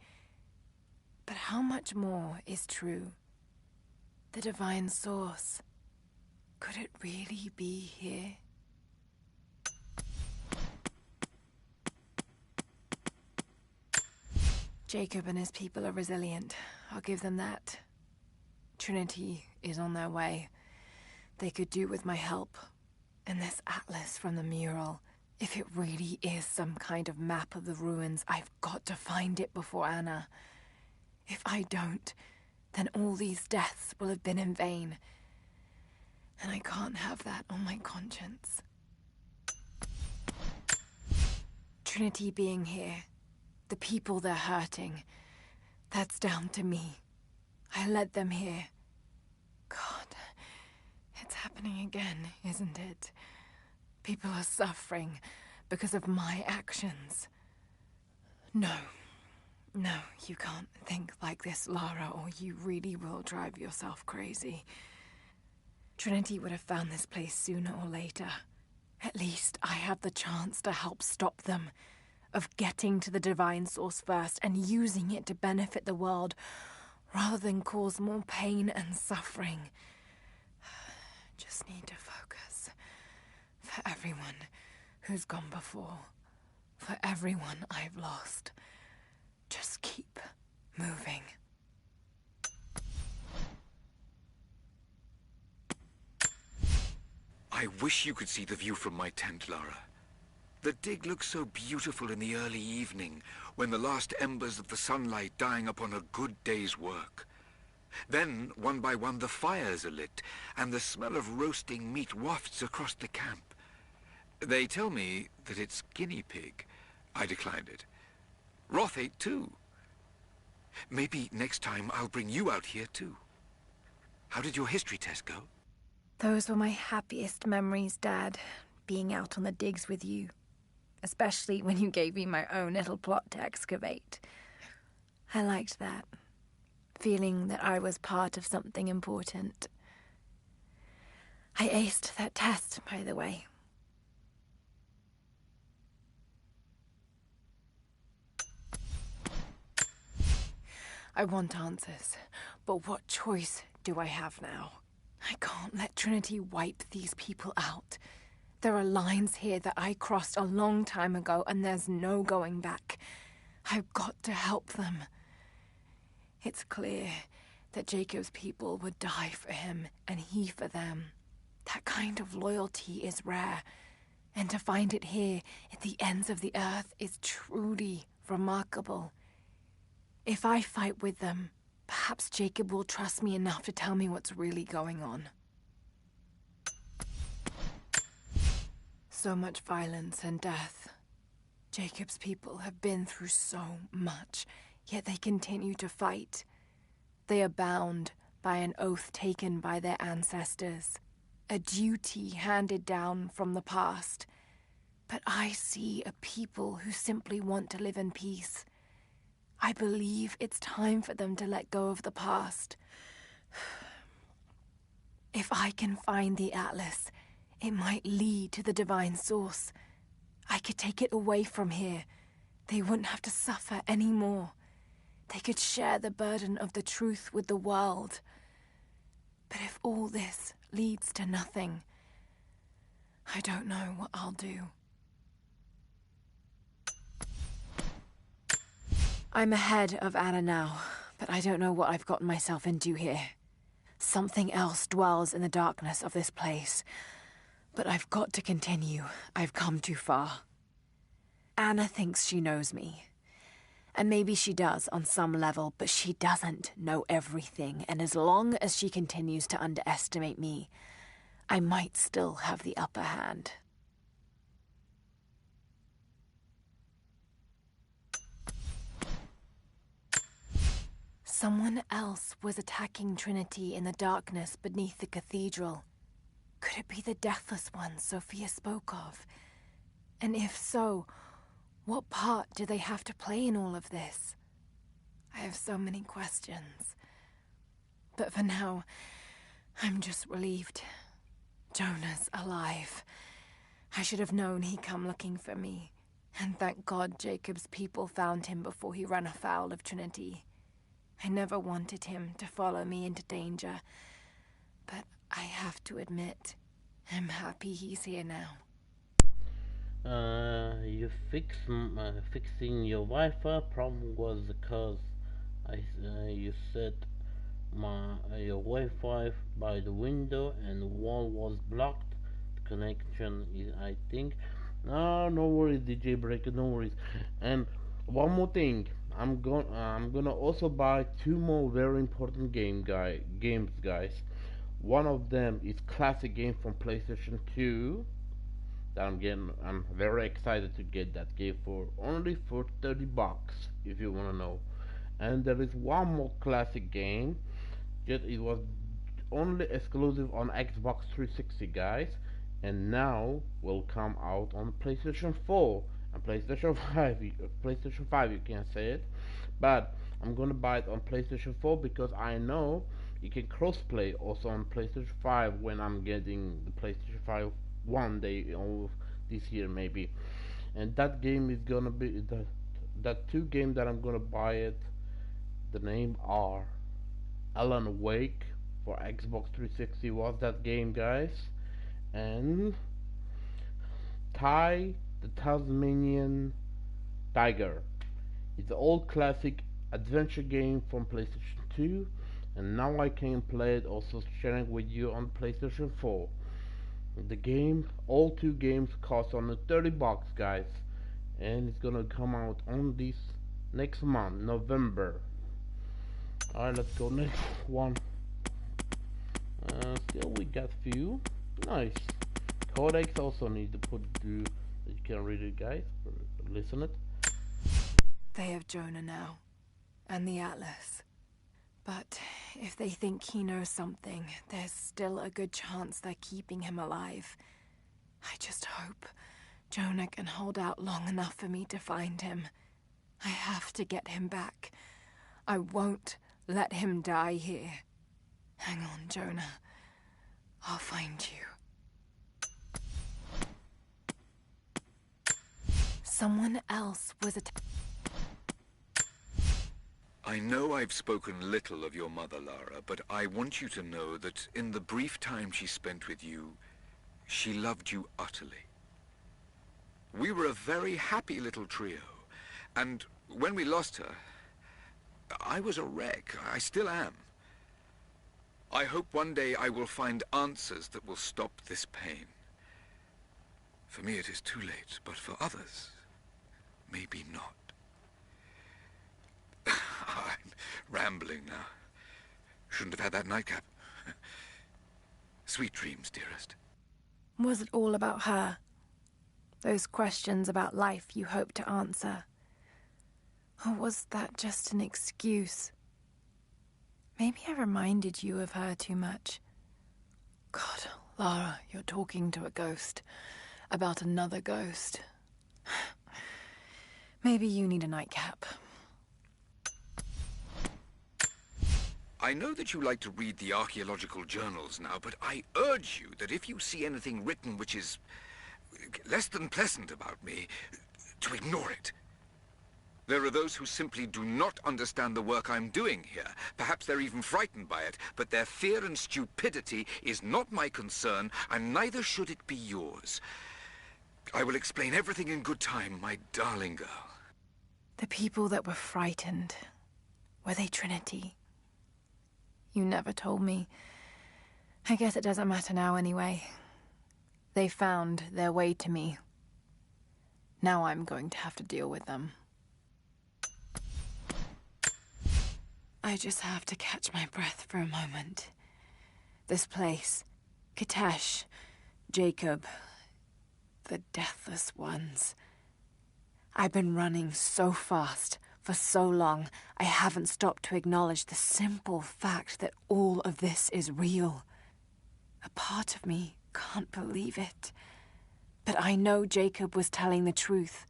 H: But how much more is true? The divine source. Could it really be here? Jacob and his people are resilient. I'll give them that. Trinity is on their way. They could do with my help. And this atlas from the mural. If it really is some kind of map of the ruins, I've got to find it before Anna. If I don't, then all these deaths will have been in vain. And I can't have that on my conscience. Trinity being here, the people they're hurting, that's down to me. I led them here. God, it's happening again, isn't it? People are suffering because of my actions. No, you can't think like this, Lara, or you really will drive yourself crazy. Trinity would have found this place sooner or later. At least I have the chance to help stop them. Of getting to the divine source first and using it to benefit the world, rather than cause more pain and suffering. Just need to focus. For everyone who's gone before. For everyone I've lost. Just keep moving.
I: I wish you could see the view from my tent, Lara. The dig looks so beautiful in the early evening, when the last embers of the sunlight dying upon a good day's work. Then, one by one, the fires are lit, and the smell of roasting meat wafts across the camp. They tell me that it's guinea pig. I declined it. Roth ate too. Maybe next time I'll bring you out here too. How did your history test go?
H: Those were my happiest memories, Dad, being out on the digs with you. Especially when you gave me my own little plot to excavate. I liked that. Feeling that I was part of something important. I aced that test, by the way. I want answers, but what choice do I have now? I can't let Trinity wipe these people out. There are lines here that I crossed a long time ago, and there's no going back. I've got to help them. It's clear that Jacob's people would die for him, and he for them. That kind of loyalty is rare, and to find it here at the ends of the earth is truly remarkable. If I fight with them, perhaps Jacob will trust me enough to tell me what's really going on. So much violence and death. Jacob's people have been through so much, yet they continue to fight. They are bound by an oath taken by their ancestors, a duty handed down from the past. But I see a people who simply want to live in peace. I believe it's time for them to let go of the past. If I can find the Atlas, it might lead to the divine source. I could take it away from here. They wouldn't have to suffer anymore. They could share the burden of the truth with the world. But if all this leads to nothing, I don't know what I'll do. I'm ahead of Anna now, but I don't know what I've gotten myself into here. Something else dwells in the darkness of this place. But I've got to continue. I've come too far. Anna thinks she knows me. And maybe she does on some level, but she doesn't know everything. And as long as she continues to underestimate me, I might still have the upper hand. Someone else was attacking Trinity in the darkness beneath the cathedral. Could it be the Deathless One Sophia spoke of? And if so, what part do they have to play in all of this? I have so many questions. But for now, I'm just relieved. Jonah's alive. I should have known he'd come looking for me. And thank God Jacob's people found him before he ran afoul of Trinity. I never wanted him to follow me into danger. But I have to admit, I'm happy he's here now.
A: You fixing your Wi-Fi problem was because you set your Wi-Fi by the window and the wall was blocked. The connection is, I think. No worries, DJ Breaker, no worries. And one more thing, I'm gonna also buy 2 more very important games, guys. One of them is classic game from PlayStation 2 that I'm very excited to get that game for only for $30 if you wanna know. And there is one more classic game, just it was only exclusive on Xbox 360, guys, and now will come out on PlayStation 4 and PlayStation 5. PlayStation 5 you can say it, but I'm gonna buy it on PlayStation 4 because I know you can crossplay also on PlayStation 5 when I'm getting the PlayStation 5 one day of this year maybe. And that game is gonna be that 2 games that I'm gonna buy it. The name are Alan Wake for Xbox 360 was that game, guys, and Ty the Tasmanian Tiger. It's an old classic adventure game from PlayStation 2, and now I can play it also sharing with you on PlayStation 4. The game, all 2 games cost only $30, guys, and it's gonna come out on this next month, November. Alright, let's go next one. Still we got few. Nice. Codex also need to put through that you can read it, guys, or listen it.
H: They have Jonah now, and the Atlas. But if they think he knows something, there's still a good chance they're keeping him alive. I just hope Jonah can hold out long enough for me to find him. I have to get him back. I won't let him die here. Hang on, Jonah. I'll find you. Someone else was
I: I know I've spoken little of your mother, Lara, but I want you to know that in the brief time she spent with you, she loved you utterly. We were a very happy little trio, and when we lost her, I was a wreck. I still am. I hope one day I will find answers that will stop this pain. For me, it is too late, but for others, maybe not. I'm rambling now. Shouldn't have had that nightcap. Sweet dreams, dearest.
H: Was it all about her? Those questions about life you hoped to answer? Or was that just an excuse? Maybe I reminded you of her too much. God, Lara, you're talking to a ghost. About another ghost. Maybe you need a nightcap.
I: I know that you like to read the archaeological journals now, but I urge you that if you see anything written which is less than pleasant about me, to ignore it. There are those who simply do not understand the work I'm doing here. Perhaps they're even frightened by it, but their fear and stupidity is not my concern, and neither should it be yours. I will explain everything in good time, my darling girl.
H: The people that were frightened, were they Trinity? You never told me. I guess it doesn't matter now anyway. They found their way to me. Now I'm going to have to deal with them. I just have to catch my breath for a moment. This place, Kitesh, Jacob, the Deathless Ones. I've been running so fast for so long, I haven't stopped to acknowledge the simple fact that all of this is real. A part of me can't believe it. But I know Jacob was telling the truth.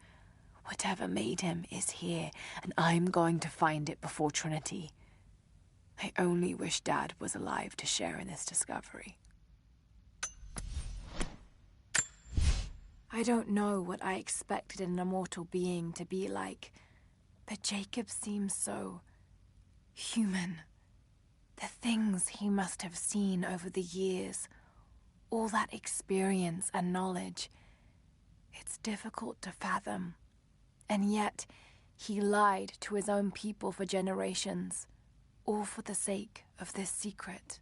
H: Whatever made him is here, and I'm going to find it before Trinity. I only wish Dad was alive to share in this discovery. I don't know what I expected an immortal being to be like, but Jacob seems so human. The things he must have seen over the years, all that experience and knowledge, it's difficult to fathom. And yet, he lied to his own people for generations, all for the sake of this secret.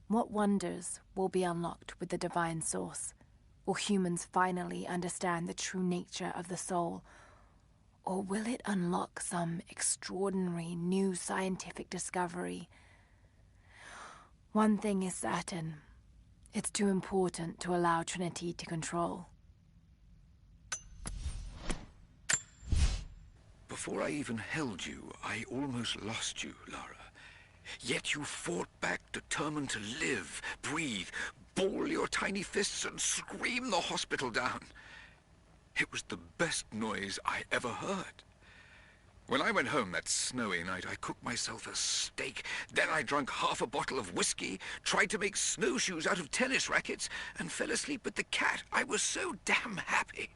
H: What wonders will be unlocked with the divine source? Will humans finally understand the true nature of the soul? Or will it unlock some extraordinary new scientific discovery? One thing is certain. It's too important to allow Trinity to control.
I: Before I even held you, I almost lost you, Lara. Yet you fought back, determined to live, breathe, ball your tiny fists and scream the hospital down. It was the best noise I ever heard. When I went home that snowy night, I cooked myself a steak. Then I drank half a bottle of whiskey, tried to make snowshoes out of tennis rackets, and fell asleep with the cat. I was so damn happy.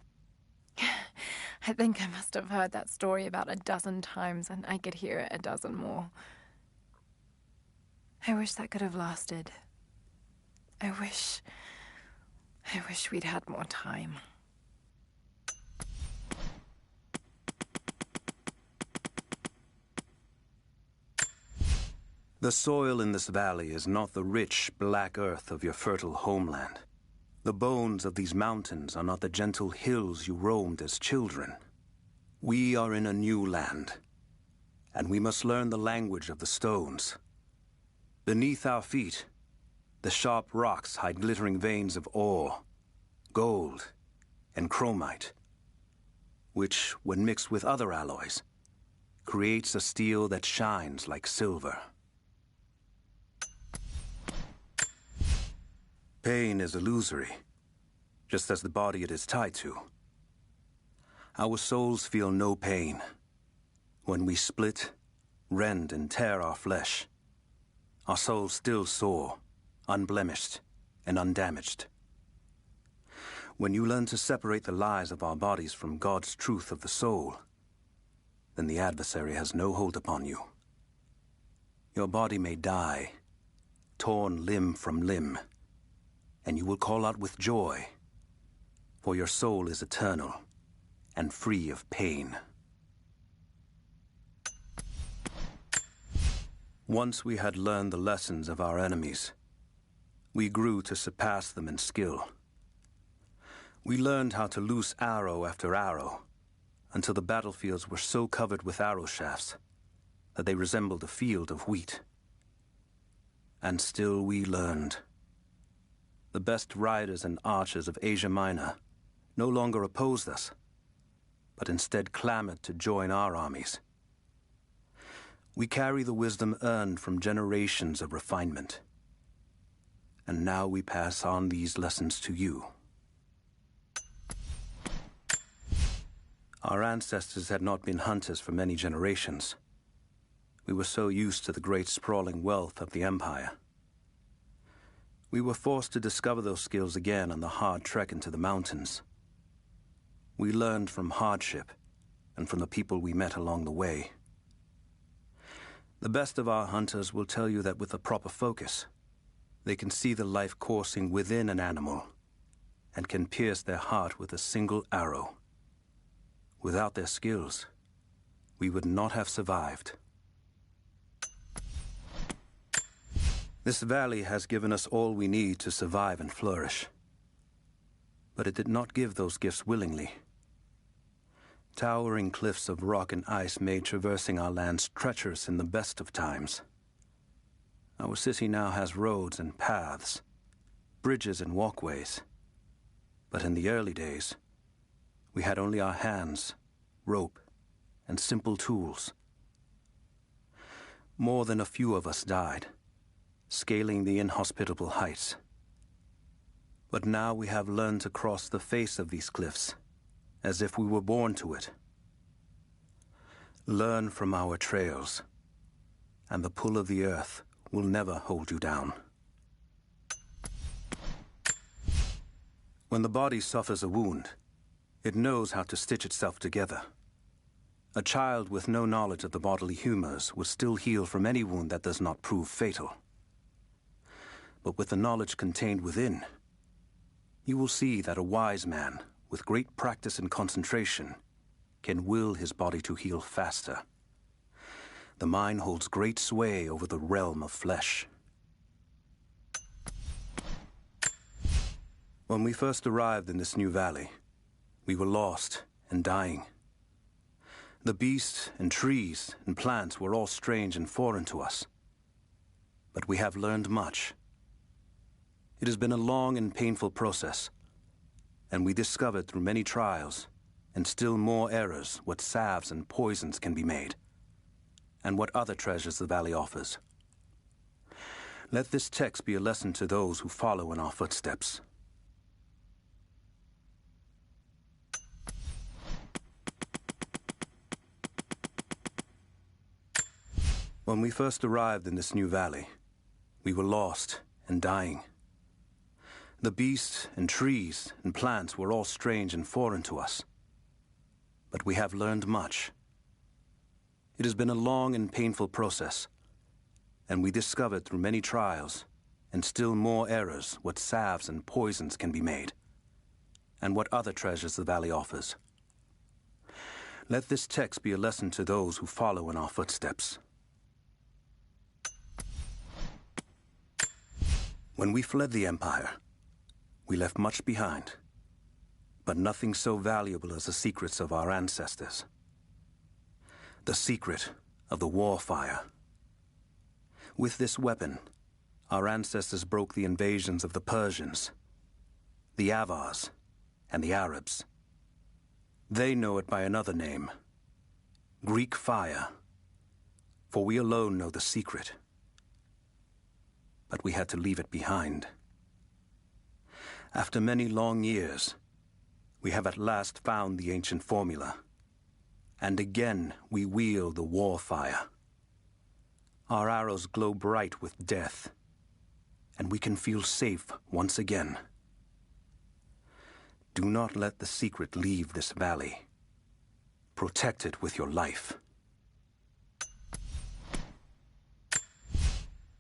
H: I think I must have heard that story about a dozen times, and I could hear it a dozen more. I wish that could have lasted. I wish we'd had more time.
C: The soil in this valley is not the rich, black earth of your fertile homeland. The bones of these mountains are not the gentle hills you roamed as children. We are in a new land, and we must learn the language of the stones. Beneath our feet, the sharp rocks hide glittering veins of ore, gold, and chromite, which, when mixed with other alloys, creates a steel that shines like silver. Pain is illusory, just as the body it is tied to. Our souls feel no pain. When we split, rend, and tear our flesh, our souls still soar, unblemished and undamaged. When you learn to separate the lies of our bodies from God's truth of the soul, then the adversary has no hold upon you. Your body may die, torn limb from limb, and you will call out with joy, for your soul is eternal and free of pain. Once we had learned the lessons of our enemies, we grew to surpass them in skill. We learned how to loose arrow after arrow, until the battlefields were so covered with arrow shafts that they resembled a field of wheat. And still we learned. The best riders and archers of Asia Minor no longer opposed us, but instead clamored to join our armies. We carry the wisdom earned from generations of refinement, and now we pass on these lessons to you. Our ancestors had not been hunters for many generations. We were so used to the great sprawling wealth of the Empire. We were forced to discover those skills again on the hard trek into the mountains. We learned from hardship and from the people we met along the way. The best of our hunters will tell you that with a proper focus, they can see the life coursing within an animal and can pierce their heart with a single arrow. Without their skills, we would not have survived. This valley has given us all we need to survive and flourish. But it did not give those gifts willingly. Towering cliffs of rock and ice made traversing our lands treacherous in the best of times. Our city now has roads and paths, bridges and walkways. But in the early days, we had only our hands, rope, and simple tools. More than a few of us died, scaling the inhospitable heights. But now we have learned to cross the face of these cliffs, as if we were born to it. Learn from our trails, and the pull of the earth will never hold you down. When the body suffers a wound, it knows how to stitch itself together. A child with no knowledge of the bodily humors will still heal from any wound that does not prove fatal. But with the knowledge contained within, you will see that a wise man, with great practice and concentration, can will his body to heal faster. The mind holds great sway over the realm of flesh. When we first arrived in this new valley, we were lost and dying. The beasts and trees and plants were all strange and foreign to us. But we have learned much. It has been a long and painful process, and we discovered through many trials and still more errors what salves and poisons can be made, and what other treasures the valley offers. Let this text be a lesson to those who follow in our footsteps. When we first arrived in this new valley, we were lost and dying. The beasts and trees and plants were all strange and foreign to us. But we have learned much. It has been a long and painful process, and we discovered through many trials and still more errors what salves and poisons can be made, and what other treasures the valley offers. Let this text be a lesson to those who follow in our footsteps. When we fled the Empire, we left much behind, but nothing so valuable as the secrets of our ancestors. The secret of the war fire. With this weapon, our ancestors broke the invasions of the Persians, the Avars, and the Arabs. They know it by another name, Greek fire, for we alone know the secret. But we had to leave it behind. After many long years, we have at last found the ancient formula. And again we wield the war fire. Our arrows glow bright with death, and we can feel safe once again. Do not let the secret leave this valley. Protect it with your life.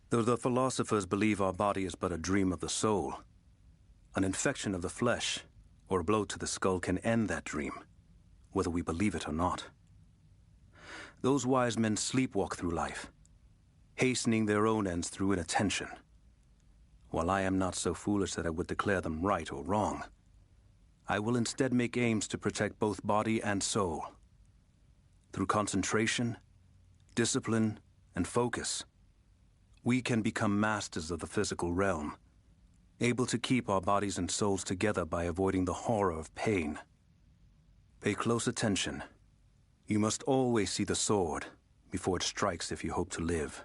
C: Though the philosophers believe our body is but a dream of the soul, an infection of the flesh or a blow to the skull can end that dream, whether we believe it or not. Those wise men sleepwalk through life, hastening their own ends through inattention. While I am not so foolish that I would declare them right or wrong, I will instead make aims to protect both body and soul. Through concentration, discipline, and focus, we can become masters of the physical realm, able to keep our bodies and souls together by avoiding the horror of pain. Pay close attention. You must always see the sword before it strikes if you hope to live.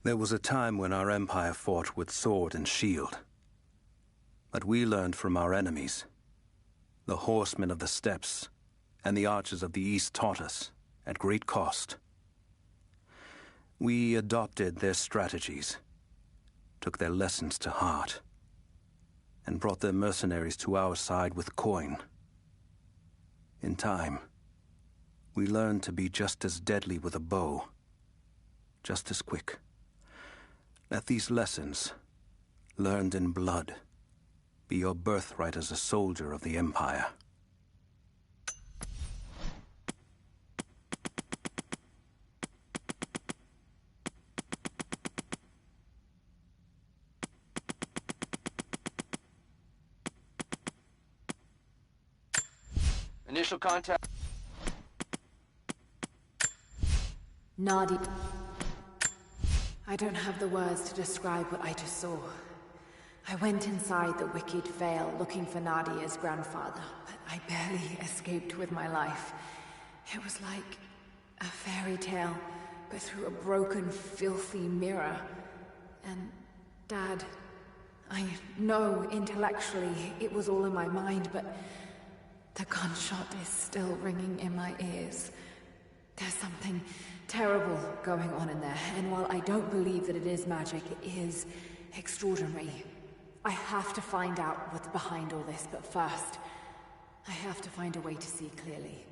C: There was a time when our empire fought with sword and shield. But we learned from our enemies. The horsemen of the steppes and the archers of the east taught us, at great cost. We adopted their strategies, took their lessons to heart, and brought their mercenaries to our side with coin. In time, we learned to be just as deadly with a bow, just as quick. Let these lessons, learned in blood, be your birthright as a soldier of the Empire.
K: Initial contact.
H: Nadia. I don't have the words to describe what I just saw. I went inside the wicked vale looking for Nadia's grandfather, but I barely escaped with my life. It was like a fairy tale, but through a broken, filthy mirror. And Dad, I know intellectually it was all in my mind, but the gunshot is still ringing in my ears. There's something terrible going on in there, and while I don't believe that it is magic, it is extraordinary. I have to find out what's behind all this, but first, I have to find a way to see clearly.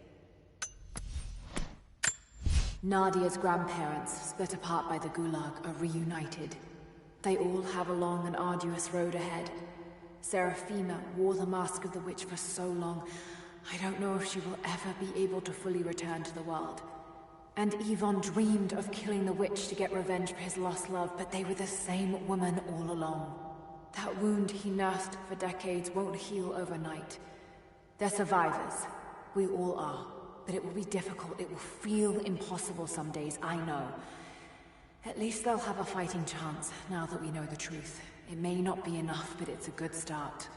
H: Nadia's grandparents, split apart by the Gulag, are reunited. They all have a long and arduous road ahead. Seraphima wore the mask of the witch for so long, I don't know if she will ever be able to fully return to the world. And Yvonne dreamed of killing the witch to get revenge for his lost love, but they were the same woman all along. That wound he nursed for decades won't heal overnight. They're survivors. We all are. But it will be difficult. It will feel impossible some days, I know. At least they'll have a fighting chance, now that we know the truth. It may not be enough, but it's a good start.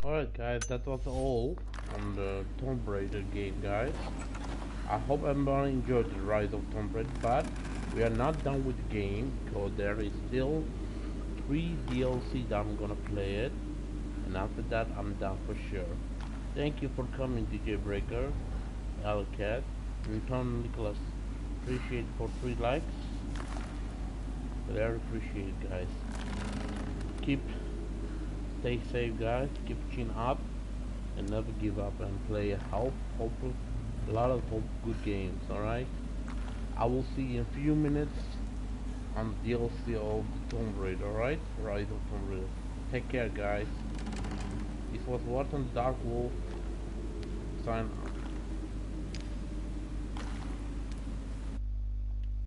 A: Alright guys, that was all on the Tomb Raider game, guys. I hope everybody enjoyed the Rise of Tomb Raider, but we are not done with the game because there is still 3 DLC that I'm gonna play it, and after that I'm done for sure. Thank you for coming, DJ Breaker, Alcat, and Tom Nicholas. Appreciate for 3 likes. Very appreciate it, guys. Stay safe, guys. Keep chin up and never give up, and play a lot of good games. Alright, I will see you in a few minutes on the DLC of Tomb Raider. Alright, Rise of Tomb Raider. Take care, guys. This was Watson Dark Wolf. Sign off.